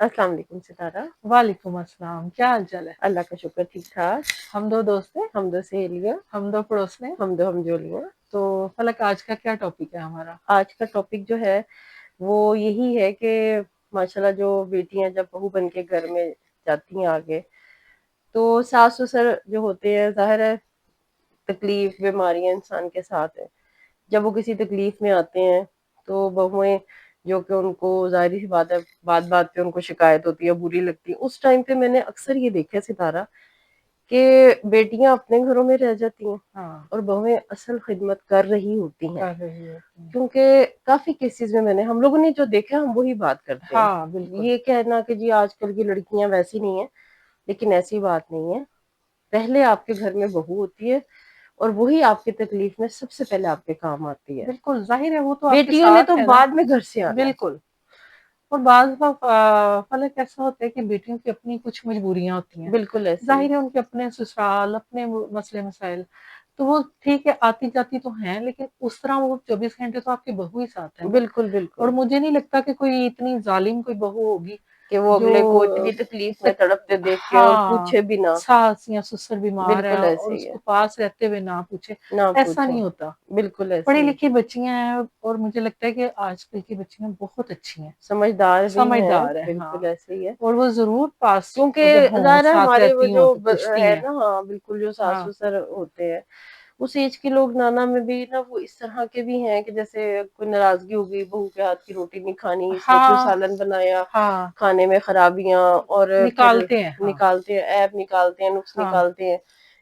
السلام علیکم ستارہ. وعلیکم السلام، کیا حال چال ہے؟ اللہ کا شکر، ٹھیک ٹھاک. ہم دو دوست ہیں، ہم دو سہیلیاں، ہم دو پڑوس میں. ہم دو ہم جولیاں. تو فلک آج کا کیا ٹاپک ہے ہمارا؟ آج کا ٹاپک جو ہے وہ یہی ہے کہ ماشاءاللہ جو بیٹیاں جب بہو بن کے گھر میں جاتی ہیں آگے، تو ساس سسر جو ہوتے ہیں، ظاہر ہے تکلیف بیماریاں انسان کے ساتھ ہیں. جب وہ کسی تکلیف میں آتے ہیں تو بہویں جو کہ ان کو ظاہری سی بات ہے بات بات پہ ان کو شکایت ہوتی ہے، بری لگتی ہے. اس ٹائم پہ میں نے اکثر یہ دیکھا ستارہ کہ بیٹیاں اپنے گھروں میں رہ جاتی ہیں ہاں، اور بہویں اصل خدمت کر رہی ہوتی ہیں. کر رہی ہوتی ہیں. کیونکہ کافی کیسز میں ہم لوگوں نے جو دیکھا ہم وہی بات کرتے ہیں. ہاں بالکل. یہ کہنا کہ جی آج کل کی لڑکیاں ویسی نہیں ہیں، لیکن ایسی بات نہیں ہے. پہلے آپ کے گھر میں بہو ہوتی ہے اور وہی آپ کی تکلیف میں سب سے پہلے آپ کے کام آتی ہے. بالکل ظاہر ہے، وہ تو آپ کے بیٹیوں نے ساتھ تو ہے نا. بعد میں گھر سے آنا ہے. بالکل. اور بعض فلک ایسا ہوتا ہے کہ بیٹیوں کی اپنی کچھ مجبوریاں ہوتی ہیں. بالکل ایسے ہی. ظاہر ہے ان کے اپنے سسرال، اپنے مسئلے مسائل، تو وہ ٹھیک ہے آتی جاتی تو ہیں، لیکن اس طرح وہ 24 گھنٹے تو آپ کی بہو ہی ساتھ ہے نا. بالکل اور بالکل مجھے نہیں لگتا کہ کوئی اتنی ظالم کوئی بہو ہوگی کہ وہ جو اگلے کو اتنی تکلیف میں تڑپتے دیکھ کے اور ہاں پوچھے بھی نہ. ساس یا سسر بیمار ہے بالکل اور ایسے اس ہی ہے، کو پاس رہتے ہوئے نہ پوچھے. نہ ایسا پوچھیں. نہیں ہوتا. بالکل پڑھی ایسے ہی. لکھی بچیاں ہیں اور مجھے لگتا ہے کہ آج کل کی بچیاں بہت اچھی ہیں، سمجھدار بھی ہیں. سمجھدار ہے. ہاں، بالکل ایسے ہی ہے. اور وہ ضرور پاس کیونکہ جب ہوں ظاہر ہے ساتھ ہمارے وہ رہتی جو ہوں تو پوچھتی ہے ہیں. نا، ہاں بالکل، جو ساس ہاں سسر ہوتے ہیں اس ایج کے لوگ نانا میں بھی نا وہ اس طرح کے بھی ہیں کہ جیسے کوئی ناراضگی ہو گئی، بہو کے ہاتھ کی روٹی نہیں کھانی، اس نے کیوں ہاں سالن بنایا، ہاں کھانے میں خرابیاں، اور پھر نکالتے ہیں. ہاں نکالتے ہیں، عیب نکالتے ہیں، نقص ہاں نکالتے ہیں.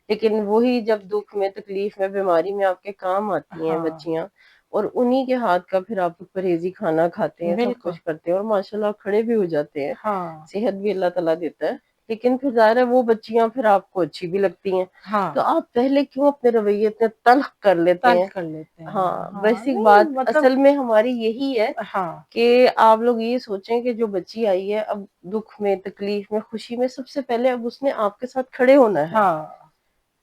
لیکن وہی جب دکھ میں، تکلیف میں، بیماری میں آپ کے کام آتی ہیں ہاں بچیاں، اور انہی کے ہاتھ کا پھر آپ پرہیزی کھانا کھاتے ہیں، سب بالکل. کچھ کرتے ہیں اور ماشاءاللہ کھڑے بھی ہو جاتے ہیں. ہاں صحت بھی اللہ تعالیٰ دیتا ہے. لیکن پھر ظاہر ہے وہ بچیاں پھر آپ کو اچھی بھی لگتی ہیں. ہاں تو آپ پہلے کیوں اپنے رویے اتنے تلخ کر لیتے ہیں؟ تلخ کر لیتے ہیں. ہاں ہاں بیسک نہیں بات مطلب. اصل میں ہماری یہی ہے ہاں کہ آپ لوگ یہ سوچیں کہ جو بچی آئی ہے اب دکھ میں، تکلیف میں، خوشی میں، سب سے پہلے اب اس نے آپ کے ساتھ کھڑے ہونا ہے. ہاں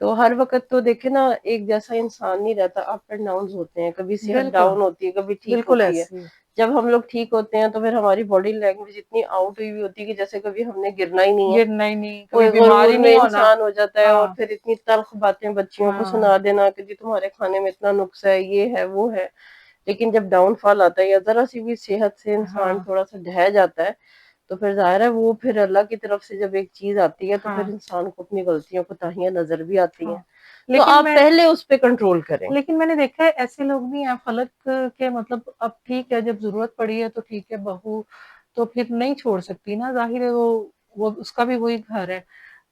تو ہر وقت تو دیکھیں نا ایک جیسا انسان نہیں رہتا، اپ اینڈ ڈاؤن ہوتے ہیں. کبھی صحت بالکل. ڈاؤن ہوتی ہے، کبھی ٹھیک بالکل ہوتی ہے. ایسی. جب ہم لوگ ٹھیک ہوتے ہیں تو پھر ہماری باڈی لینگویج اتنی آؤٹ ہوئی ہوتی ہے کہ جیسے کبھی ہم نے گرنا ہی نہیں ہے. گرنا ہی نہیں، کبھی کوئی بیمار غرور ہی میں نہیں ہونا. انسان ہو جاتا ہے اور ہاں پھر اتنی تلخ باتیں بچیوں کو ہاں سنا دینا کہ جی تمہارے کھانے میں اتنا نقص ہے، یہ ہے وہ ہے. لیکن جب ڈاؤن فال آتا ہے یا ذرا سی بھی صحت سے ہاں انسان تھوڑا سا ڈھہ جاتا ہے، تو پھر ظاہر ہے وہ پھر اللہ کی طرف سے جب ایک چیز آتی ہے تو ہاں پھر انسان کو اپنی غلطیوں کوتاہیاں نظر بھی آتی ہیں. ہاں. تو لیکن آپ پہلے اس پہ کنٹرول کریں. میں نے دیکھا ہے ایسے لوگ بھی ہیں فلک کے، مطلب اب ٹھیک ہے جب ضرورت پڑی ہے تو ٹھیک ہے، بہو تو پھر نہیں چھوڑ سکتی نا. ظاہر ہے وہ اس کا بھی وہی گھر ہے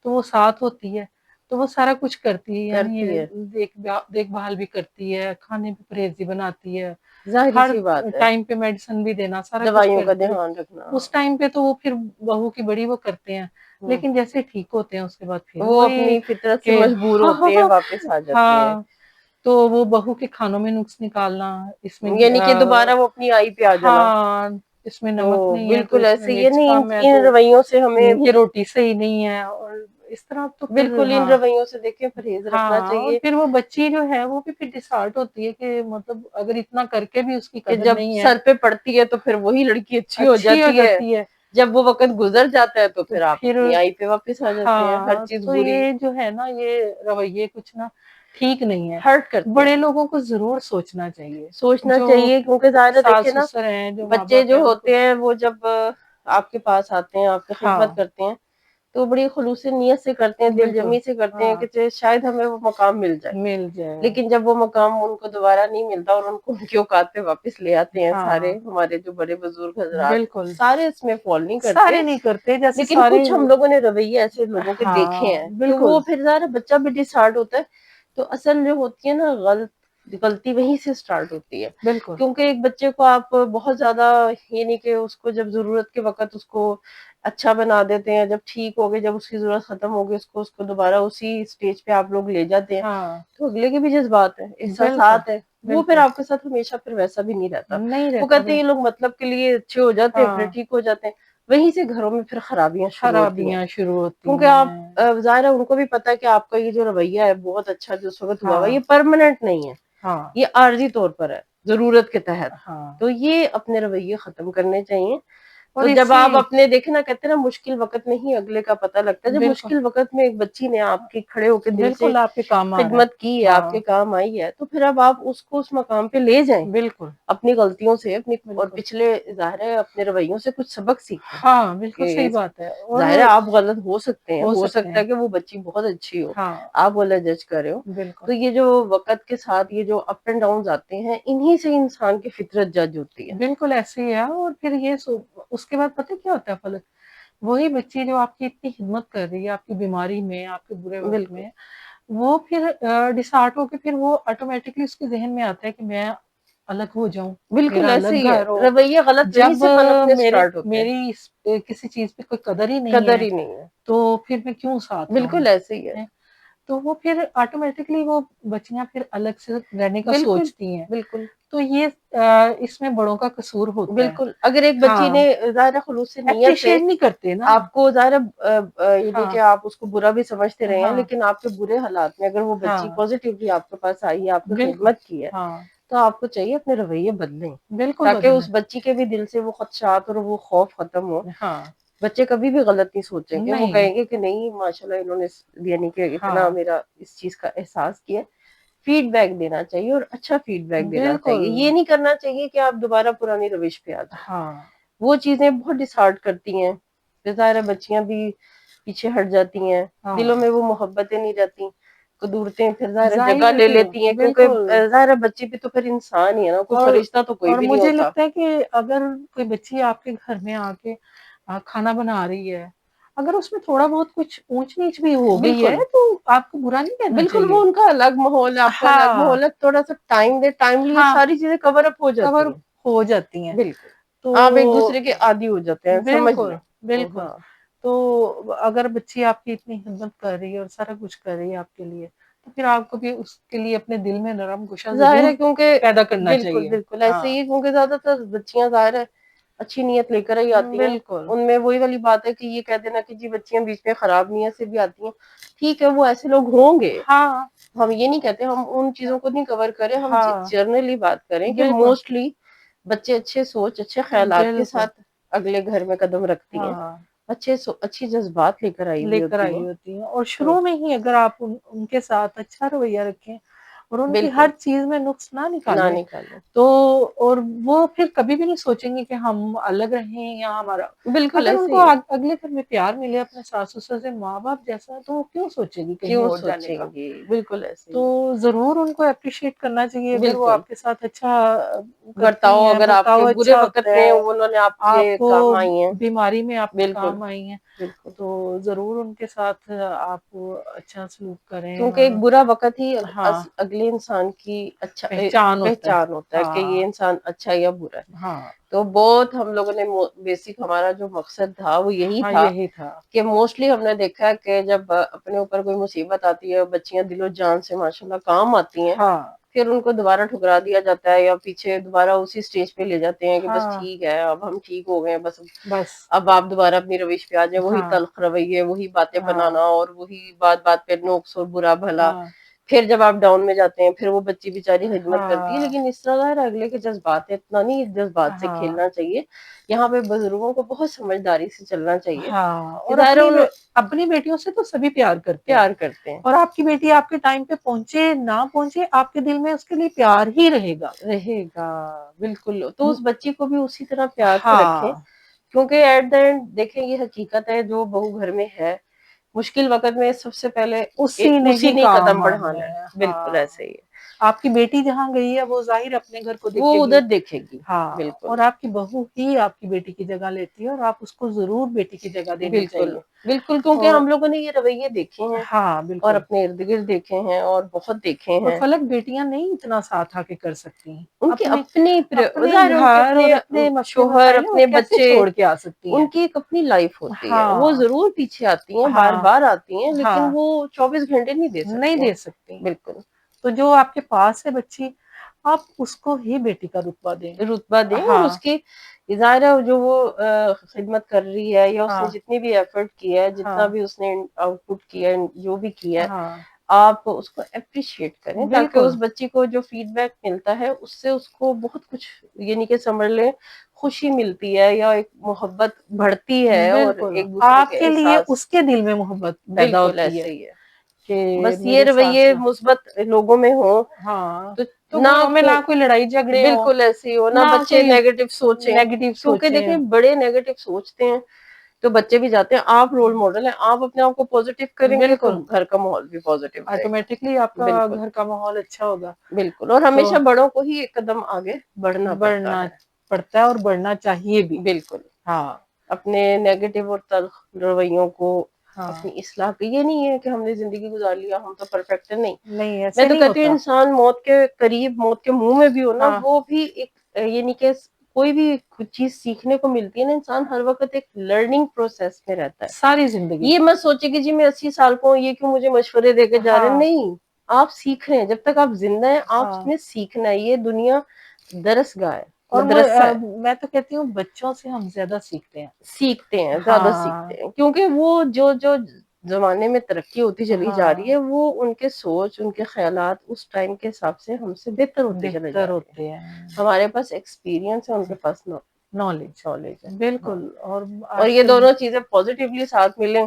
تو وہ ساتھ ہوتی ہے، تو وہ سارا کچھ کرتی ہے. کرتی یعنی ہے. دیکھ بھال بھی کرتی ہے، کھانے بھی پرہیزی بناتی ہے، ظاہری ہر سی بات ہے. ٹائم پہ میڈیسن بھی دینا، سارا کچھ دوائیوں کا کرتی ہے. دھیان رکھنا. اس ٹائم پہ تو وہ پھر بہو کی بڑی وہ کرتے ہیں، ہوں. لیکن جیسے ٹھیک ہوتے ہیں اس کے بعد پھر وہ وہی اپنی فطرت سے کہ مجبور ہوتے ہیں، واپس آ جاتے ہیں. ہاں. تو وہ بہو کے کھانوں میں نقص نکالنا، اس میں یعنی کہ دوبارہ وہ اپنی آئی پہ آ جانا. ہاں اس میں تو نمک نہیں ہے تو بالکل اس میں ایسے یہ مرچ نہیں، کم ہے، ان تو رویوں سے ہمیں یہ روٹی صحیح نہیں ہے، اور اس طرح تو پھر بالکل ان ہاں. رویوں سے دیکھیں پرہیز رکھنا ہاں اور چاہیے. پھر وہ بچی جو ہے وہ بھی پھر ڈسہارٹ ہوتی ہے کہ مطلب اگر اتنا کر کے بھی اس کی کہ قدر جب نہیں ہے. سر پہ پڑتی ہے تو پھر وہی لڑکی اچھی ہو جاتی ہے. جب وہ وقت گزر جاتا ہے تو پھر آپ اپنی آئی پہ واپس آ جاتے ہیں. ہر ہاں چیز تو بری یہ جو ہے نا، یہ رویے کچھ نا ٹھیک نہیں ہے. ہرٹ کرتے بڑے ہیں. لوگوں کو ضرور سوچنا چاہیے، سوچنا جو چاہیے کیونکہ ظاہر ہے دیکھیں ساس نا، سسر ہیں، جو ماں بچے باپ جو ہیں، ان کو. ہوتے ہیں وہ جب آپ کے پاس آتے ہیں، آپ کی ہاں خدمت کرتے ہیں تو بڑی خلوص نیت سے کرتے ہیں، دل بالکل. جمی سے کرتے ہیں ہاں کہ شاید ہمیں وہ مقام مل جائے. مل جائے. لیکن جب وہ مقام ان کو دوبارہ نہیں ملتا اور ان کو ان کی اوقات پہ واپس لے آتے ہیں، سارے ہاں ہمارے جو بڑے بزرگ حضرات بالکل. سارے اس میں فال نہیں کرتے. سارے نہیں کرتے جیسے لیکن سارے. کچھ ہم لوگوں نے رویے ایسے لوگوں کے دیکھے ہاں ہیں کہ بالکل. وہ پھر ذرا بچہ بھی ڈسہارٹ ہوتا ہے. تو اصل جو ہوتی ہے نا غلطی وہیں سے سٹارٹ ہوتی ہے. بالکل. کیونکہ ایک بچے کو آپ بہت زیادہ یہ نہیں کہ اس کو جب ضرورت کے وقت اس کو اچھا بنا دیتے ہیں، جب ٹھیک ہوگئے، جب اس کی ضرورت ختم ہوگئی، اس کو دوبارہ اسی سٹیج پہ آپ لوگ لے جاتے ہیں. ہاں تو اگلے کے بھی جذبات ہے، بالکل. احساسات ہے، وہ پھر بالکل آپ کے ساتھ ہمیشہ پھر ویسا بھی نہیں رہتا. نہیں وہ رہتا. کہتے ہیں یہ لوگ مطلب کے لیے اچھے ہو جاتے ہیں پھر ہاں ٹھیک ہو جاتے ہیں. وہیں سے گھروں میں پھر خرابیاں شروع ہوتی ہیں. خرابیاں شروع ہوتی کیونکہ ہیں. آپ ظاہر ہے ان کو بھی پتا ہے کہ آپ کا یہ جو رویہ ہے بہت اچھا جو اس وقت ہوا ہوا، ہاں یہ پرماننٹ نہیں ہے، ہاں یہ عارضی طور پر ہے، ضرورت کے تحت. ہاں تو یہ اپنے رویے ختم کرنے چاہیے. اور تو اس جب سے آپ اپنے دیکھیں نا، کہتے ہیں نا مشکل وقت میں ہی اگلے کا پتہ لگتا ہے، جب بالکل مشکل وقت میں ایک بچی نے آپ کی کھڑے ہو کے دل سے بالکل آپ کے کام آ رہا ہے. خدمت کی ہے، آپ ہاں کے کام آئی ہے، تو پھر اب آپ اس کو اس مقام پہ لے جائیں بالکل اپنی غلطیوں سے، اپنی اور بالکل. پچھلے ظاہر ہے اپنے رویوں سے کچھ سبق سیکھیں. ہاں بالکل کہ صحیح بات ہے. اور ظاہر ہے آپ غلط ہو سکتے ہیں، ہو ہو سکتے سکتا ہیں. ہے کہ وہ بچی بہت اچھی ہو، ہاں آپ غلط جج کر رہے ہو. بالکل تو یہ جو وقت کے ساتھ یہ جو اپ اینڈ ڈاؤن آتے ہیں، انہی سے انسان کی فطرت جج ہوتی ہے. بالکل ایسے ہی ہے. اور پھر یہ اس کے بعد پتہ کیا ہوتا ہے فلک، وہی بچی جو آپ کی اتنی خدمت کر رہی ہے آپ کی بیماری میں، آپ کے برے وقت بالکل میں، وہ پھر ڈسارٹ ہو کے پھر وہ آٹومیٹکلی اس کے ذہن میں آتا ہے کہ میں الگ ہو جاؤں، بالکل میرا ایسے الگ ہی ہے، گھر ہو. رویے غلط وہیں جب سے پنپنے سٹارٹ ہوتے ہیں. میری کسی چیز پہ کوئی قدر ہی نہیں قدر ہے ہی نہیں ہے، تو پھر میں کیوں ساتھ رہوں. بالکل ایسے ہی ہے. تو وہ پھر آٹومیٹکلی وہ بچیاں پھر الگ سے رہنے کا بالکل سوچتی ہیں. بالکل تو یہ اس میں بڑوں کا قصور ہوتا ہے. بالکل. اگر ایک بچی ہاں نے ظاہر خلوص نیت سے اپریشیٹ نہیں کرتے نا. آپ کو ظاہر یعنی ہاں کہ آپ اس کو برا بھی سمجھتے رہے ہیں، ہاں لیکن آپ کے برے حالات میں اگر وہ ہاں بچی پازیٹیولی آپ کے پاس آئی ہے، آپ کی بالکل. خدمت کی ہے، ہاں تو آپ کو چاہیے اپنے رویے بدلیں بالکل تاکہ بدلنا. اس بچی کے بھی دل سے وہ خدشات اور وہ خوف ختم ہو. ہاں بچے کبھی بھی غلط نہیں سوچیں گے، وہ نہیں. کہیں گے کہ نہیں ماشاء اللہ انہوں نے یعنی کہ اتنا ہاں میرا اس چیز کا احساس کیا. فیڈ بیک دینا چاہیے اور اچھا فیڈ بیک دینا بالکل. چاہیے. یہ نہیں کرنا چاہیے کہ آپ دوبارہ پرانی روش پہ آ جائیں. ہاں وہ چیزیں بہت ڈسہارٹ کرتی ہیں. ظاہر ہے بچیاں بھی پیچھے ہٹ جاتی ہیں، ہاں دلوں میں وہ محبتیں نہیں رہتی، قدورتیں پھر ظاہر ظاہر جگہ ہے لے کہ لیتی ہیں، بالکل. کیونکہ ظاہر بچی بھی تو پھر انسان ہی ہے نا، کوئی فرشتہ تو کوئی اور بھی نہیں مجھے ہوتا. لگتا ہے کہ اگر کوئی بچی آپ کے گھر میں آ کے کھانا بنا رہی ہے، اگر اس میں تھوڑا بہت کچھ اونچ نیچ بھی ہو گئی ہے بالکل تو آپ کو برا نہیں کہنا بالکل. وہ چاہیے. ان کا الگ ماحول ہے، آپ کا الگ ہاں ماحول ہے، تھوڑا سا ٹائم دے، ٹائملی یہ ہاں ساری چیزیں کور اپ ہو کور جاتی ہیں. ہو جاتی ہیں. بالکل تو آپ ایک دوسرے کے عادی ہو جاتے ہیں، سمجھ بالکل لیں. بالکل. ہاں تو اگر بچی آپ کی اتنی خدمت کر رہی ہے اور سارا کچھ کر رہی ہے آپ کے لیے، تو پھر آپ کو بھی اس کے لیے اپنے دل میں نرم گوشہ ظاہر ضرور ہے کیونکہ پیدا کرنا بالکل چاہیے. بالکل ہاں ایسے ہی، کیونکہ زیادہ تر بچیاں ظاہر ہے اچھی نیت لے کر ہی آتی ہیں. بالکل. ان میں وہی والی بات ہے کہ یہ کہہ دینا کہ جی بچیاں بیچ میں خراب نیت سے بھی آتی ہیں، ٹھیک ہے وہ ایسے لوگ ہوں گے، ہاں ہم یہ نہیں کہتے، ہم ان چیزوں کو نہیں کور کریں، ہم ہاں جرنلی بات کریں کہ بالکل موسٹلی بچے اچھے سوچ اچھے خیالات کے بالکل. ساتھ اگلے گھر میں قدم رکھتی ہیں، ہاں اچھی جذبات لے کر آئی لے ہوئی کر ہوتی آئی ہیں. ہوتی ہیں. اور تو شروع میں ہی اگر آپ ان کے ساتھ اچھا رویہ رکھیں اور ان کی بالکل ہر چیز میں نقص نہ نہ نکالیں، نکالیں. تو اور وہ پھر کبھی بھی نہیں سوچیں گے کہ ہم الگ رہیں یا ہمارا. بالکل اگر ان ایسے کو ہی ہے. اگلے گھر میں پیار ملے اپنے ساس سسر سے، ماں باپ جیسا، تو وہ کیوں سوچے گی کہیں کیوں اور جانے کا. سوچیں گے، بالکل ایسے ہی تو ضرور ان کو اپریشیٹ کرنا چاہیے اگر وہ بالکل. آپ کے ساتھ اچھا کرتی برتاؤ ہیں، اگر آپ کے برتاؤ برے اچھا وقت ہوتا میں ہے، انہوں نے آپ کے آپ کو کام آئی ہیں. بیماری میں آپ کے بالکل کام آئی ہیں، بالکل. تو ضرور ان کے ساتھ آپ اچھا سلوک کریں. کیونکہ اور ایک برا وقت ہی ہاں اگلے انسان کی اچھا ہوتا ہے. پہچان ہوتا ہے کہ ہاں یہ انسان اچھا یا برا ہے. ہاں تو بہت ہم لوگوں نے بیسک ہمارا جو مقصد تھا وہ یہی ہاں تھا یہی تھا. کہ موسٹلی ہم نے دیکھا کہ جب اپنے اوپر کوئی مصیبت آتی ہے، بچیاں دل و جان سے ماشاءاللہ کام آتی ہیں، ہاں پھر ان کو دوبارہ ٹھکرا دیا جاتا ہے یا پیچھے دوبارہ اسی سٹیج پہ لے جاتے ہیں کہ بس ہاں ٹھیک ہے اب ہم ٹھیک ہو گئے، بس بس اب آپ دوبارہ اپنی روش پہ آ جائیں، وہی ہاں تلخ رویے، وہی باتیں ہاں بنانا اور وہی بات بات پہ نوکس اور برا بھلا. ہاں پھر جب آپ ڈاؤن میں جاتے ہیں پھر وہ بچی بیچاری خدمت کرتی ہے، ہاں لیکن اس طرح ظاہر ہے اگلے کے جذبات ہے، اتنا نہیں جذبات سے ہاں کھیلنا چاہیے. یہاں پہ بزرگوں کو بہت سمجھداری سے چلنا چاہیے. ہاں. اور ظاہر ہے اپنی بیٹیوں سے تو سبھی پیار کرتے ہیں، پیار کرتے ہیں، اور آپ کی بیٹی آپ کے ٹائم پہ پہنچے نہ پہنچے، آپ کے دل میں اس کے لیے پیار ہی رہے گا. رہے گا. بالکل. تو اس بچی کو بھی اسی طرح پیار سے رکھیں، ہاں کیونکہ ایٹ دا اینڈ دیکھیں یہ حقیقت ہے، جو بہو گھر میں ہے مشکل وقت میں سب سے پہلے اسی نے کام قدم آنا بڑھانا ہے. ہے. بالکل ہاں ایسے ہی ہے. آپ کی بیٹی جہاں گئی ہے وہ ظاہر اپنے گھر کو وہ دیکھے گی. ادھر دیکھے گی. ہاں. بالکل اور آپ کی بہو ہی آپ کی بیٹی کی جگہ لیتی ہے، اور آپ اس کو ضرور بیٹی کی جگہ دینی بالکل چاہیے. بالکل. کیونکہ اور ہم لوگوں نے یہ رویے دیکھے ہیں ہاں اور بالکل. اپنے ارد گرد دیکھے ہیں اور بہت دیکھے اور ہیں. فلک بیٹیاں نہیں اتنا ساتھ آ کے کر سکتی ہیں ان کی اپنے اپنے ظاہر ان کے گھر اور اپنے اپنے مسئلے شوہر، مسائل وہ اپنے کیسے بچے، چھوڑ کے آ سکتی ان ہیں. کی ایک اپنی لائف ہوتی ہے. وہ ہاں ضرور پیچھے آتی ہیں، بار ہاں بار آتی ہیں، لیکن ہاں وہ 24 گھنٹے نہیں دے نہیں سکتی ہیں. دے سکتی. بالکل. تو جو آپ کے پاس ہے بچی، آپ اس کو ہی بیٹی کا رتبہ دیں. رتبہ دیں اور ہاں اس کی ظاہر ہے جو وہ خدمت کر رہی ہے یا اس نے ہاں جتنی بھی ایفرٹ کی ہے، جتنا ہاں بھی اس نے آؤٹ پٹ کیا ہے، جو بھی کیا ہے، ہاں آپ اس کو اپریشیٹ کریں تاکہ بالکل اس بچی کو جو فیڈ بیک ملتا ہے اس سے اس کو بہت کچھ یعنی کہ سمجھ لیں خوشی ملتی ہے یا ایک محبت بڑھتی ہے اور بالکل ایک دوسرے کے آپ کے لیے احساس. اس کے دل میں محبت پیدا بالکل ہوتی ہے ایسے ہی ہے. کہ بس یہ میرے ساس رویے مثبت لوگوں میں ہوں ہاں تو تو نہ گھروں میں نہ کوئی لڑائی جھگڑے ہوں، بالکل ایسے ہی ہو، نہ نہ بچے کوئی نیگیٹو سوچیں. نیگیٹو کیونکہ سوچیں. دیکھیں بڑے نیگیٹو سوچتے ہیں تو بچے بھی جاتے ہیں. آپ رول ماڈل ہیں، آپ اپنے آپ کو پازیٹیو کریں گے تو بالکل گھر کا ماحول بھی پازیٹیو رہے گا. آٹومیٹکلی آپ کا بالکل گھر کا ماحول اچھا ہوگا. بالکل. اور تو ہمیشہ بڑوں کو ہی ایک قدم آگے بڑھنا پڑتا بڑھنا ہے. پڑتا ہے اور بڑھنا چاہیے بھی. بالکل. ہاں اپنے نیگیٹو اور تلخ رویوں کو ہاں اپنی اصلاح کی. یہ نہیں ہے کہ ہم نے زندگی گزار لیا ہم تو پرفیکٹ ہے، نہیں. نہیں میں ایسے تو نہیں کہتی ہوں ہوتا. انسان موت کے قریب، موت کے منہ میں بھی ہو نا، ہاں وہ بھی ایک یعنی کہ کوئی بھی کچھ چیز سیکھنے کو ملتی ہے نا. انسان ہر وقت ایک لرننگ پروسیس میں رہتا ہے. ساری زندگی یہ مت سوچے کہ جی میں 80 سال کو ہوں، یہ کیوں مجھے مشورے دے کے جا رہے ہیں. ہاں نہیں، آپ سیکھ رہے ہیں. جب تک آپ زندہ ہیں آپ ہاں نے سیکھنا ہے. یہ دنیا درس گاہ ہے، اور مدرسہ ہے. میں تو کہتی ہوں بچوں سے ہم زیادہ سیکھتے ہیں. سیکھتے ہیں، زیادہ ہاں سیکھتے ہیں. کیونکہ وہ جو زمانے میں ترقی ہوتی چلی جا رہی ہاں ہے وہ ان کے سوچ، ان کے خیالات اس ٹائم کے حساب سے ہم سے بہتر ہوتے چلے بہتر جا رہے ہیں. ہوتے ہیں. ہمارے پاس ایکسپیرینس ہے، ان کے پاس نالج نالج ہے. ہاں. بالکل. اور آج یہ کل دونوں چیزیں پازیٹیولی ساتھ ملیں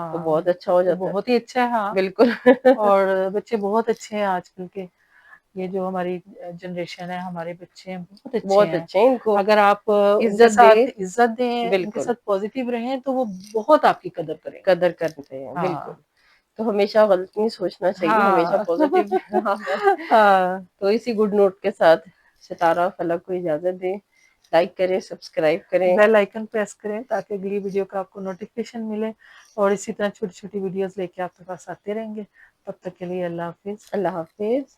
تو ہاں بہت اچھا ہو تو جاتا بہت ہی اچھا ہے. ہاں ہے. بالکل. اور بچے بہت اچھے ہیں آج کل کے. یہ جو ہماری جنریشن ہے ہمارے بچے ہیں بہت اچھے بہت ہیں. اچھے ہیں. ان کو اگر آپ ان کے عزت دے. ساتھ عزت دیں، ان کے بالکل ساتھ پازیٹیو رہیں تو وہ بہت آپ کی قدر کریں گے. قدر کرتے ہیں. ہاں بالکل. تو ہمیشہ غلط نہیں سوچنا چاہیے، ہمیشہ ہاں پازیٹیو. ہاں تو اسی گڈ نوٹ کے ساتھ ستارہ فلک کو اجازت دیں. لائک کریں، سبسکرائب کریں. بیل آئکن پریس کریں تاکہ اگلی ویڈیو کا آپ کو نوٹیفیکیشن ملے اور اسی طرح چھوٹی چھوٹی ویڈیوز لے کے آپ کے پاس آتے رہیں گے. تب تک کے لیے اللہ حافظ. اللہ حافظ.